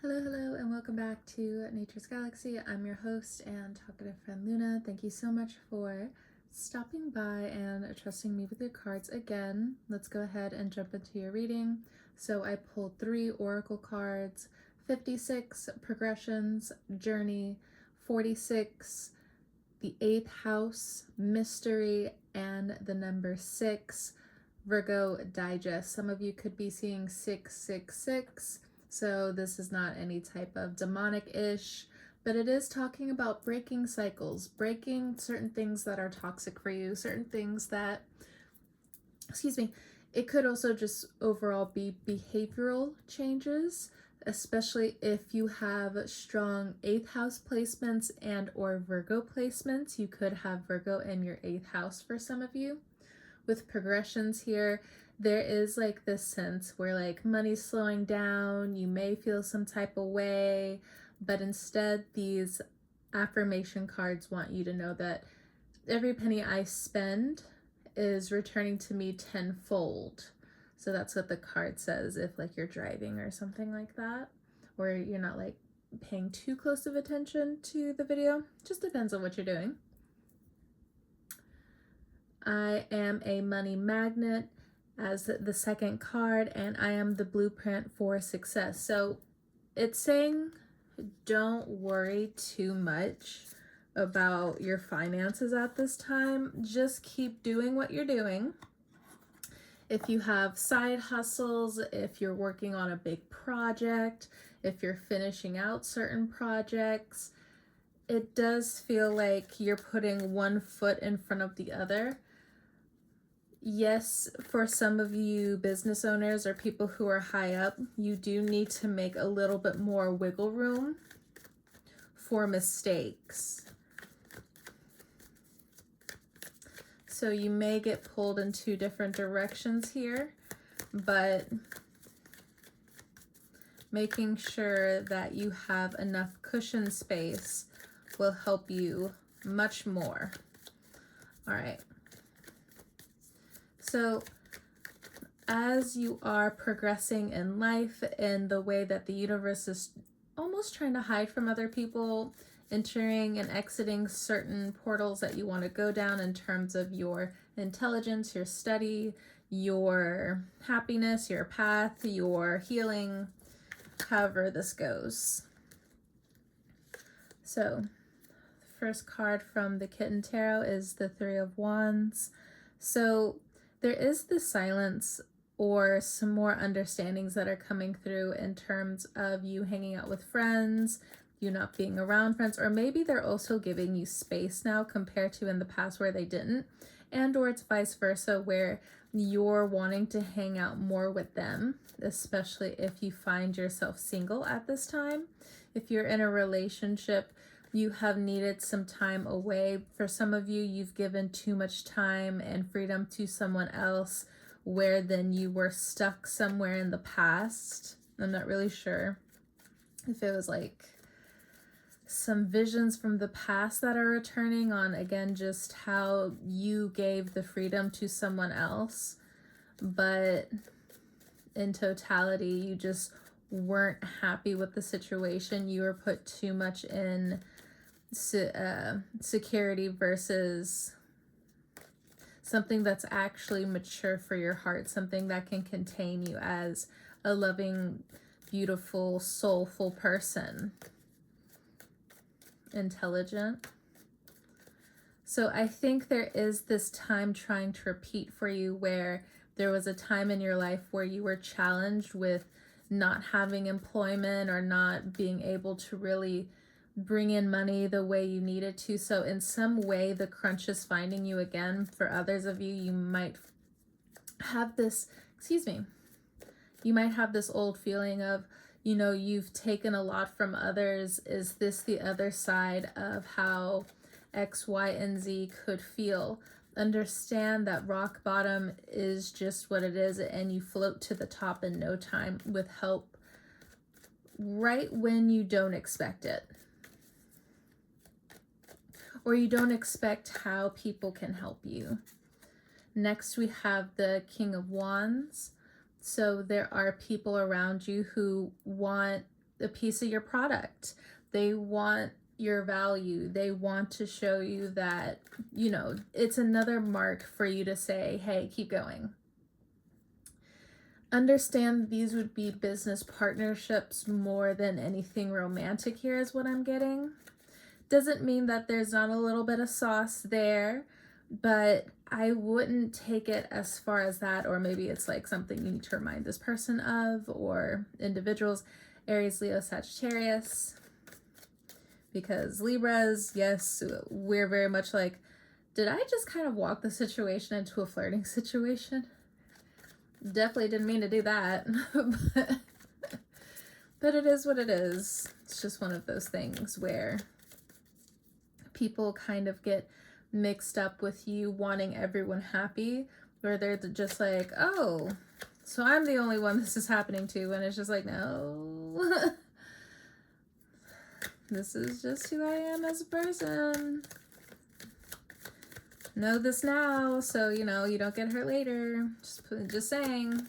Hello, and welcome back to Nature's Galaxy. I'm your host and talkative friend Luna. Thank you so much for stopping by and trusting me with your cards again. Let's go ahead and jump into your reading. So I pulled 3 oracle cards: 56, progressions, journey; 46, the 8th house, mystery; and the number 6, Virgo digest. Some of you could be seeing 666. So this is not any type of demonic-ish, but it is talking about breaking cycles, breaking certain things that are toxic for you, certain things that, it could also just overall be behavioral changes, especially if you have strong 8th house placements and or Virgo placements. You could have Virgo in your 8th house for some of you. With progressions here, there is like this sense where like money's slowing down, you may feel some type of way, but instead these affirmation cards want you to know that every penny I spend is returning to me tenfold. So that's what the card says if like you're driving or something like that, or you're not like paying too close of attention to the video. Just depends on what you're doing. I am a money magnet as the second card, and I am the blueprint for success. So it's saying don't worry too much about your finances at this time. Just keep doing what you're doing. If you have side hustles, if you're working on a big project, if you're finishing out certain projects, it does feel like you're putting one foot in front of the other. Yes, for some of you business owners or people who are high up, you do need to make a little bit more wiggle room for mistakes. So you may get pulled in 2 different directions here, but making sure that you have enough cushion space will help you much more. All right. So as you are progressing in life in the way that the universe is almost trying to hide from other people, entering and exiting certain portals that you want to go down in terms of your intelligence, your study, your happiness, your path, your healing, however this goes. So the first card from the Kitten Tarot is the 3 of Wands. So there is the silence or some more understandings that are coming through in terms of you hanging out with friends, you not being around friends, or maybe they're also giving you space now compared to in the past where they didn't, and or it's vice versa where you're wanting to hang out more with them, especially if you find yourself single at this time. If you're in a relationship, you have needed some time away. For some of you, you've given too much time and freedom to someone else where then you were stuck somewhere in the past. I'm not really sure if it was like some visions from the past that are returning on, again, just how you gave the freedom to someone else, but in totality, you just weren't happy with the situation. You were put too much in security versus something that's actually mature for your heart, something that can contain you as a loving, beautiful, soulful person, intelligent. So I think there is this time trying to repeat for you where there was a time in your life where you were challenged with not having employment or not being able to really bring in money the way you needed to. So in some way, the crunch is finding you again. For others of you, you might have this, you might have this old feeling of, you know, you've taken a lot from others. Is this the other side of how X, Y, and Z could feel? Understand that rock bottom is just what it is, and you float to the top in no time with help right when you don't expect it. Or you don't expect how people can help you. Next, we have the King of Wands. So there are people around you who want a piece of your product. They want your value. They want to show you that, you know, it's another mark for you to say, hey, keep going. Understand these would be business partnerships more than anything romantic here is what I'm getting. Doesn't mean that there's not a little bit of sauce there, but I wouldn't take it as far as that, or maybe it's like something you need to remind this person of, or individuals, Aries, Leo, Sagittarius, because Libras, yes, we're very much like, did I just kind of walk the situation into a flirting situation? Definitely didn't mean to do that, but it is what it is. It's just one of those things where people kind of get mixed up with you wanting everyone happy, where they're just like, oh, so I'm the only one this is happening to, and it's just like, no. This is just who I am as a person. Know this now, so you know you don't get hurt later. Just saying.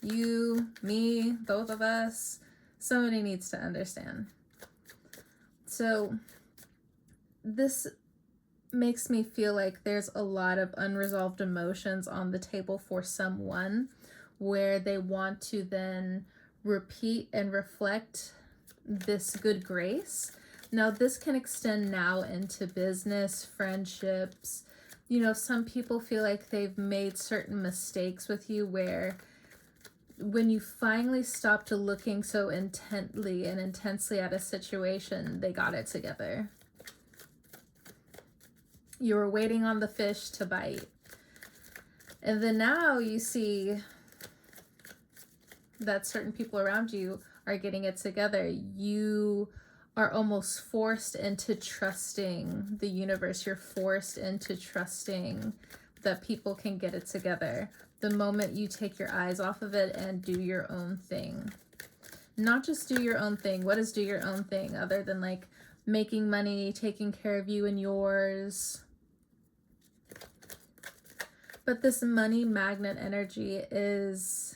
You, me, both of us. Somebody needs to understand. So this makes me feel like there's a lot of unresolved emotions on the table for someone, where they want to then repeat and reflect this good grace. Now, this can extend now into business, friendships. You know, some people feel like they've made certain mistakes with you, where when you finally stopped looking so intently and intensely at a situation, they got it together. You were waiting on the fish to bite. And then now you see that certain people around you are getting it together. You are almost forced into trusting the universe. You're forced into trusting that people can get it together the moment you take your eyes off of it and do your own thing. Not just do your own thing. What is do your own thing other than like making money, taking care of you and yours? But this money magnet energy is,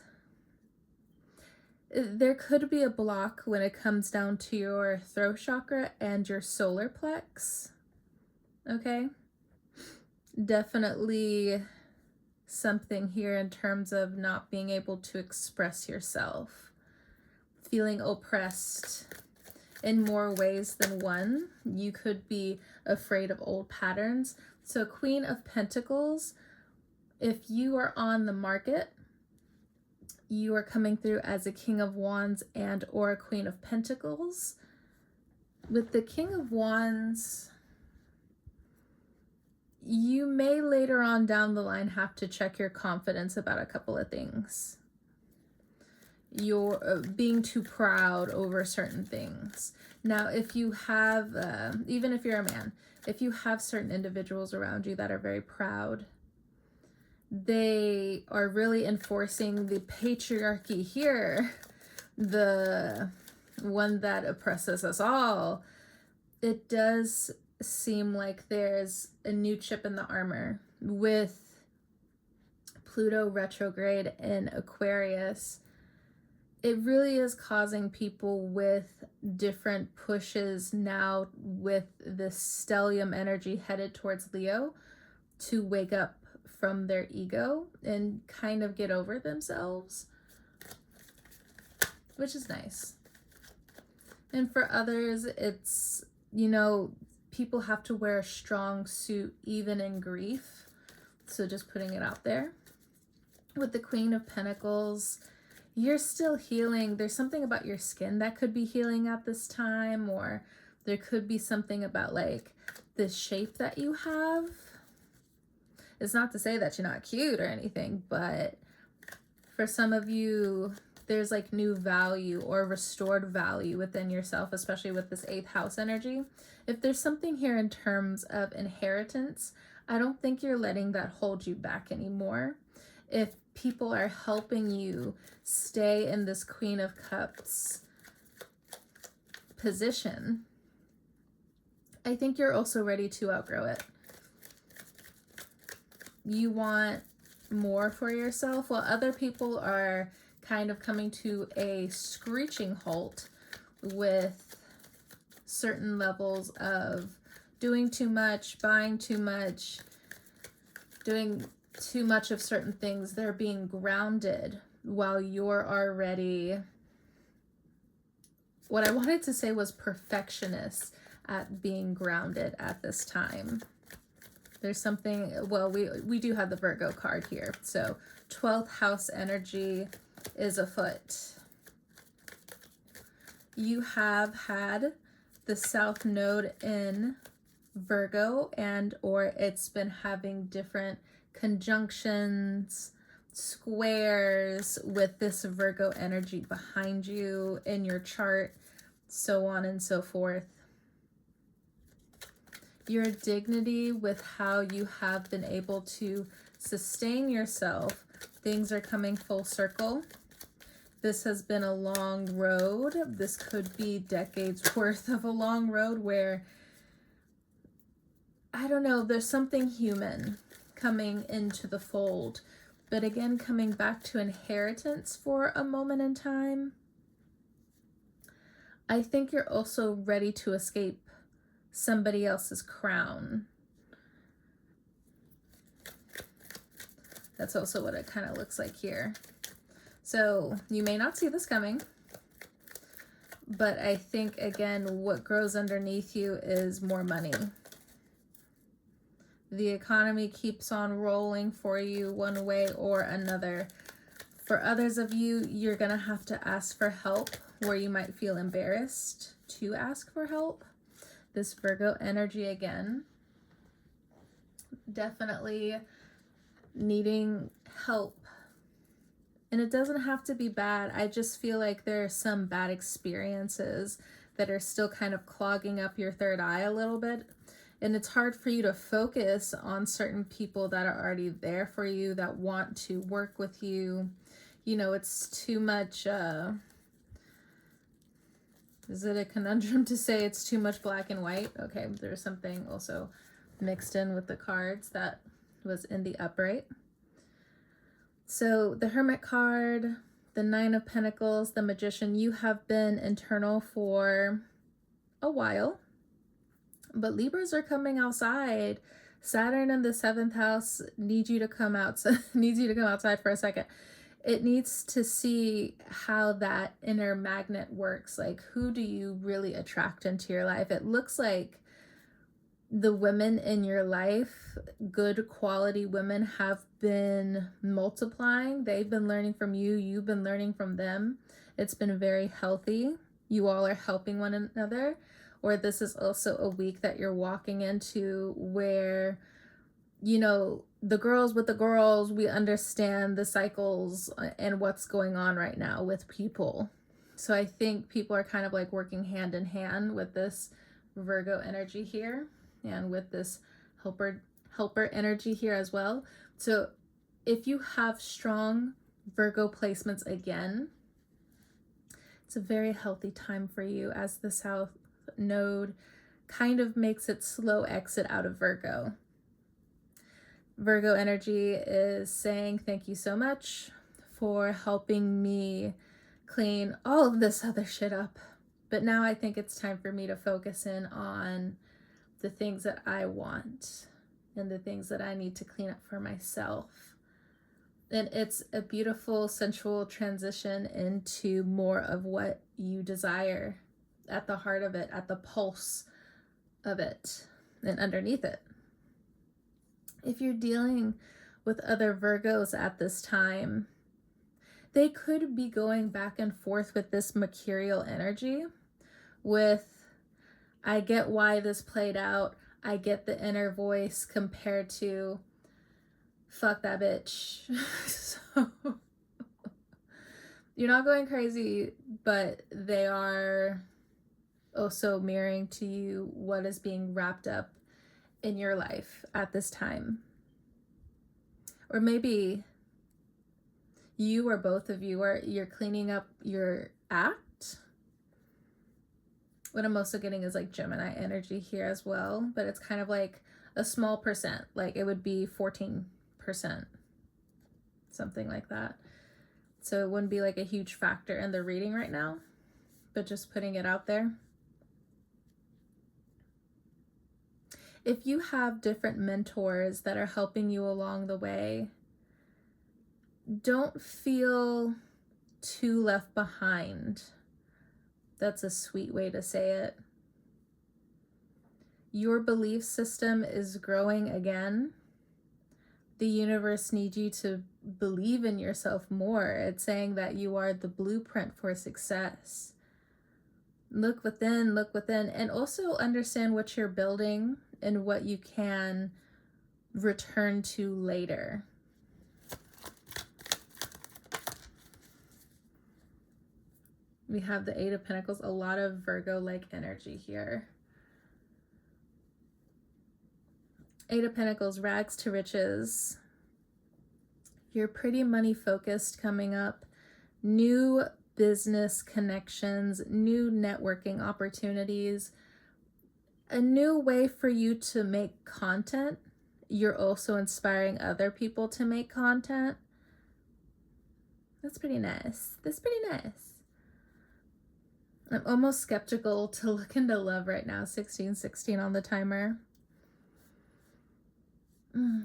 there could be a block when it comes down to your throat chakra and your solar plex. Okay? Definitely something here in terms of not being able to express yourself, feeling oppressed in more ways than one. You could be afraid of old patterns. So Queen of Pentacles, if you are on the market, you are coming through as a King of Wands and or a Queen of Pentacles. With the King of Wands, you may later on down the line have to check your confidence about a couple of things. You're being too proud over certain things. Now, if you have, even if you're a man, if you have certain individuals around you that are very proud, they are really enforcing the patriarchy here, the one that oppresses us all. It does seem like there's a new chip in the armor with Pluto retrograde in Aquarius. It really is causing people with different pushes now with this stellium energy headed towards Leo to wake up from their ego and kind of get over themselves, which is nice. And for others, it's, you know, people have to wear a strong suit even in grief. So just putting it out there. With the Queen of Pentacles, you're still healing. There's something about your skin that could be healing at this time, or there could be something about like the shape that you have. It's not to say that you're not cute or anything, but for some of you, there's like new value or restored value within yourself, especially with this 8th house energy. If there's something here in terms of inheritance, I don't think you're letting that hold you back anymore. If people are helping you stay in this Queen of Cups position, I think you're also ready to outgrow it. You want more for yourself while other people are kind of coming to a screeching halt with certain levels of doing too much, buying too much, doing too much of certain things. They're being grounded while you're already, what I wanted to say was perfectionist at being grounded at this time. There's something, well, we do have the Virgo card here. So 12th house energy is afoot. You have had the South Node in Virgo, and or it's been having different conjunctions, squares with this Virgo energy behind you in your chart, so on and so forth. Your dignity with how you have been able to sustain yourself, things are coming full circle. This has been a long road. This could be decades worth of a long road where, I don't know, there's something human coming into the fold. But again, coming back to inheritance for a moment in time, I think you're also ready to escape somebody else's crown. That's also what it kind of looks like here. So you may not see this coming, but I think, again, what grows underneath you is more money. The economy keeps on rolling for you one way or another. For others of you, you're going to have to ask for help where you might feel embarrassed to ask for help. This Virgo energy again, definitely needing help. And it doesn't have to be bad. I just feel like there are some bad experiences that are still kind of clogging up your third eye a little bit. And it's hard for you to focus on certain people that are already there for you, that want to work with you. You know, it's too much, is it a conundrum to say it's too much black and white? Okay, there's something also mixed in with the cards that was in the upright. So the Hermit card, the Nine of Pentacles, the Magician, you have been internal for a while, but Libras are coming outside. Saturn in the 7th house needs you to come outside for a second. It needs to see how that inner magnet works. Like, who do you really attract into your life? It looks like the women in your life, good quality women, have been multiplying. They've been learning from you. You've been learning from them. It's been very healthy. You all are helping one another. Or this is also a week that you're walking into where, you know, the girls with the girls, we understand the cycles and what's going on right now with people. So I think people are kind of like working hand in hand with this Virgo energy here, and with this helper energy here as well. So if you have strong Virgo placements again, it's a very healthy time for you, as the South Node kind of makes its slow exit out of Virgo. Virgo energy is saying thank you so much for helping me clean all of this other shit up. But now I think it's time for me to focus in on the things that I want and the things that I need to clean up for myself. And it's a beautiful, sensual transition into more of what you desire, at the heart of it, at the pulse of it, and underneath it. If you're dealing with other Virgos at this time, they could be going back and forth with this mercurial energy, with, I get why this played out, I get the inner voice, compared to, fuck that bitch. So you're not going crazy, but they are also mirroring to you what is being wrapped up in your life at this time. Or maybe you, or both of you, you're cleaning up your act. What I'm also getting is like Gemini energy here as well, but it's kind of like a small percent, like it would be 14%, something like that. So it wouldn't be like a huge factor in the reading right now, but just putting it out there. If you have different mentors that are helping you along the way, don't feel too left behind. That's a sweet way to say it. Your belief system is growing again. The universe needs you to believe in yourself more. It's saying that you are the blueprint for success. Look within, and also understand what you're building and what you can return to later. We have the Eight of Pentacles, a lot of Virgo-like energy here. Eight of Pentacles, rags to riches. You're pretty money focused coming up. New business connections, new networking opportunities, a new way for you to make content. You're also inspiring other people to make content. That's pretty nice. That's pretty nice. I'm almost skeptical to look into love right now. 1616 on the timer.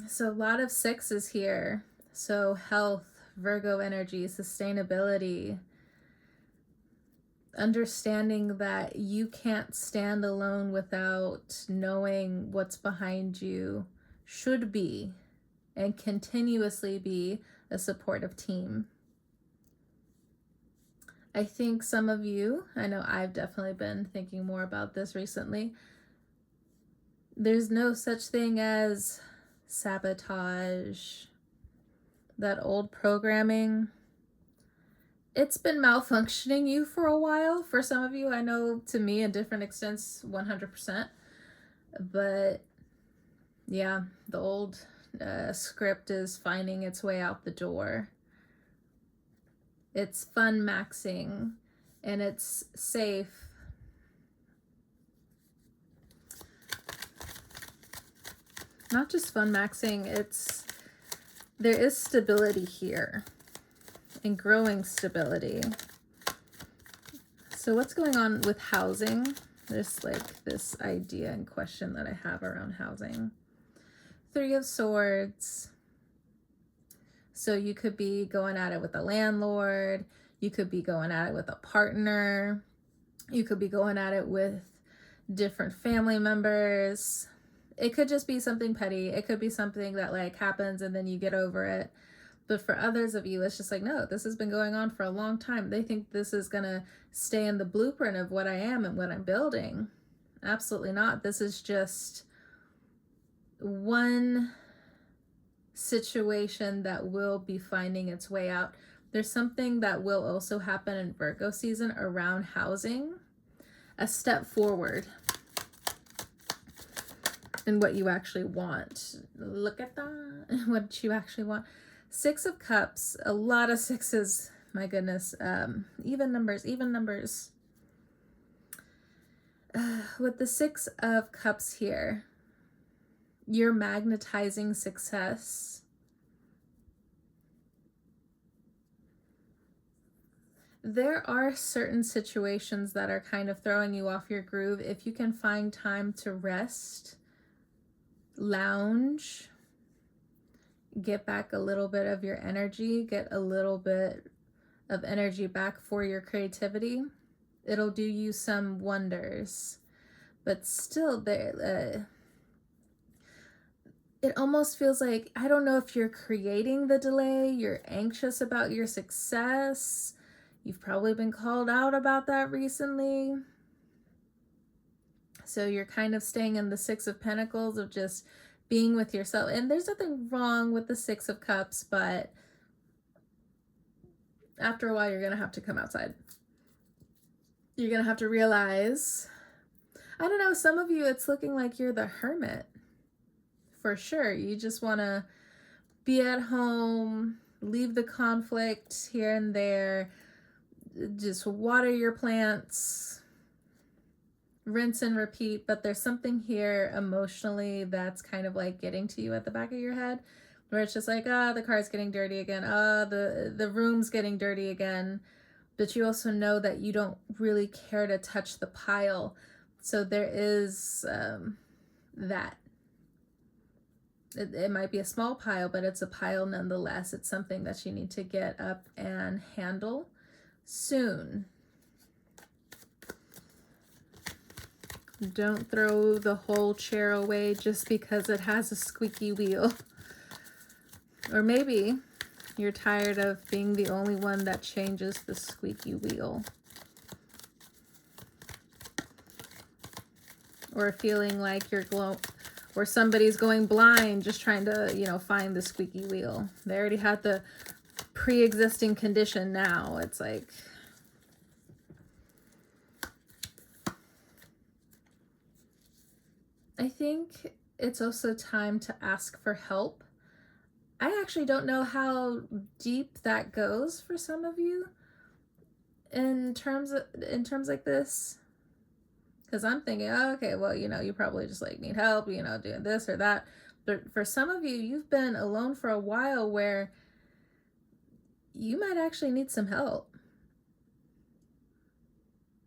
So a lot of sixes here. So health, Virgo energy, sustainability, understanding that you can't stand alone without knowing what's behind you, should be and continuously be a supportive team. I think some of you, I know I've definitely been thinking more about this recently. There's no such thing as sabotage, that old programming. It's been malfunctioning you for a while. For some of you, I know, to me, in different extents, 100%. But yeah, the old script is finding its way out the door. It's fun maxing and it's safe. Not just fun maxing, there is stability here and growing stability. So what's going on with housing? There's like this idea and question that I have around housing. Three of Swords. So you could be going at it with a landlord. You could be going at it with a partner. You could be going at it with different family members. It could just be something petty. It could be something that like happens and then you get over it. But for others of you, it's just like, no, this has been going on for a long time. They think this is going to stay in the blueprint of what I am and what I'm building. Absolutely not. This is just one situation that will be finding its way out. There's something that will also happen in Virgo season around housing. A step forward in what you actually want. Look at that. What you actually want. Six of Cups. A lot of sixes. My goodness. Even numbers. With the Six of Cups here, you're magnetizing success. There are certain situations that are kind of throwing you off your groove. If you can find time to rest, lounge, get back a little bit of your energy, get a little bit of energy back for your creativity, it'll do you some wonders. But still, it almost feels like, I don't know if you're creating the delay, you're anxious about your success. You've probably been called out about that recently. So you're kind of staying in the Six of Pentacles of just being with yourself. And there's nothing wrong with the Six of Cups, but after a while, you're going to have to come outside. You're going to have to realize, I don't know, some of you, it's looking like you're the hermit. For sure. You just want to be at home, leave the conflict here and there, just water your plants, rinse and repeat. But there's something here emotionally that's kind of like getting to you at the back of your head. where it's just like, the car's getting dirty again, the room's getting dirty again, but you also know that you don't really care to touch the pile. So there is that. It might be a small pile, but it's a pile nonetheless. It's something that you need to get up and handle soon. Don't throw the whole chair away just because it has a squeaky wheel. Or maybe you're tired of being the only one that changes the squeaky wheel. Or feeling like or somebody's going blind just trying to, find the squeaky wheel. They already had the pre-existing condition now. It's like, I think it's also time to ask for help. I actually don't know how deep that goes for some of you in terms like this. Because I'm thinking, oh, okay, well, you probably just like need help, doing this or that. But for some of you, you've been alone for a while where you might actually need some help.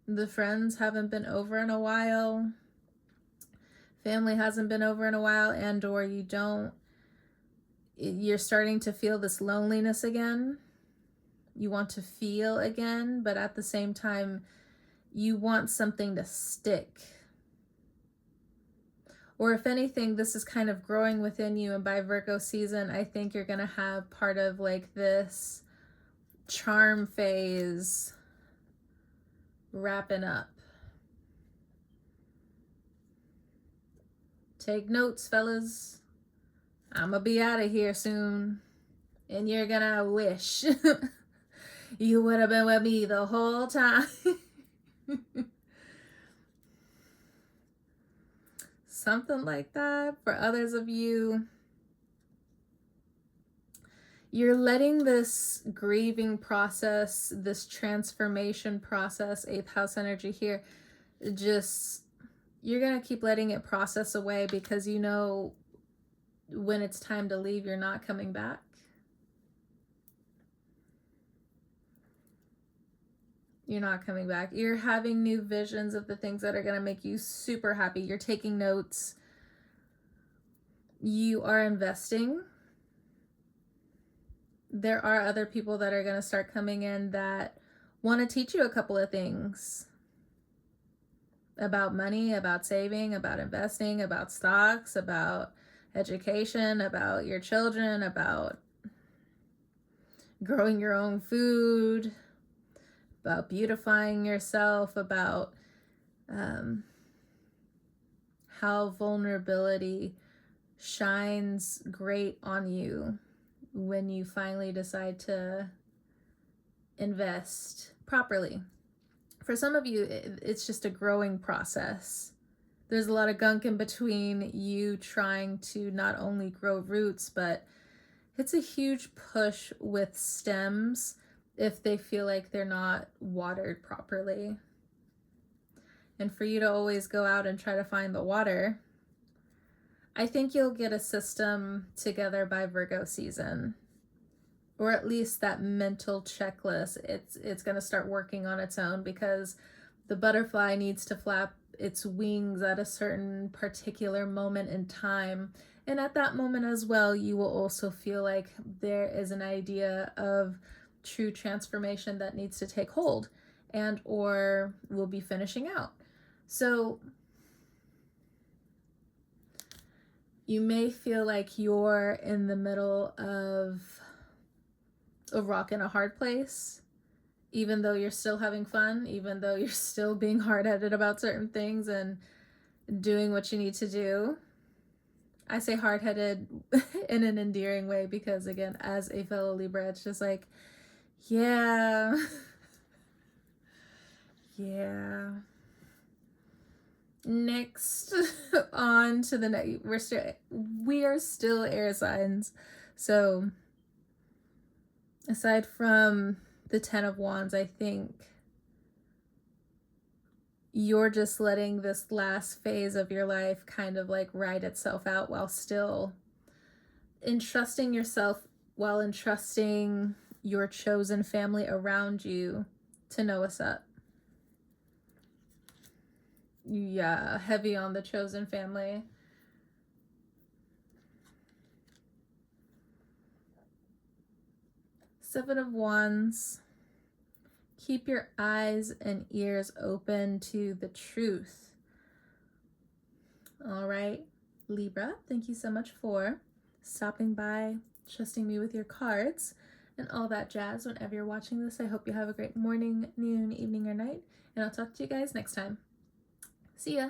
The friends haven't been over in a while. Family hasn't been over in a while, and or you're starting to feel this loneliness again. You want to feel again, but at the same time, you want something to stick. Or if anything, this is kind of growing within you, and by Virgo season, I think you're going to have part of like this charm phase wrapping up. Take notes, fellas. I'm gonna be out of here soon, and you're gonna wish you would have been with me the whole time. Something like that. For others of you, you're letting this grieving process, this transformation process, 8th house energy here, you're going to keep letting it process away because when it's time to leave, you're not coming back. You're not coming back. You're having new visions of the things that are going to make you super happy. You're taking notes. You are investing. There are other people that are going to start coming in that want to teach you a couple of things about money, about saving, about investing, about stocks, about education, about your children, about growing your own food, about beautifying yourself, about how vulnerability shines great on you when you finally decide to invest properly. For some of you, it's just a growing process. There's a lot of gunk in between you trying to not only grow roots, but it's a huge push with stems if they feel like they're not watered properly. And for you to always go out and try to find the water, I think you'll get a system together by Virgo season, or at least that mental checklist. It's going to start working on its own because the butterfly needs to flap its wings at a certain particular moment in time. And at that moment as well, you will also feel like there is an idea of true transformation that needs to take hold and or will be finishing out. So you may feel like you're in the middle of a rock and a hard place, even though you're still having fun, even though you're still being hard-headed about certain things and doing what you need to do. I say hard-headed in an endearing way because, again, as a fellow Libra, it's just like, yeah. Yeah. Next, on to the next. We are still air signs. So aside from the 10 of Wands, I think you're just letting this last phase of your life kind of like ride itself out while still entrusting yourself while entrusting your chosen family around you to know what's up. Yeah, heavy on the chosen family. Seven of Wands. Keep your eyes and ears open to the truth. All right, Libra, thank you so much for stopping by, trusting me with your cards, and all that jazz. Whenever you're watching this, I hope you have a great morning, noon, evening, or night, and I'll talk to you guys next time. See ya.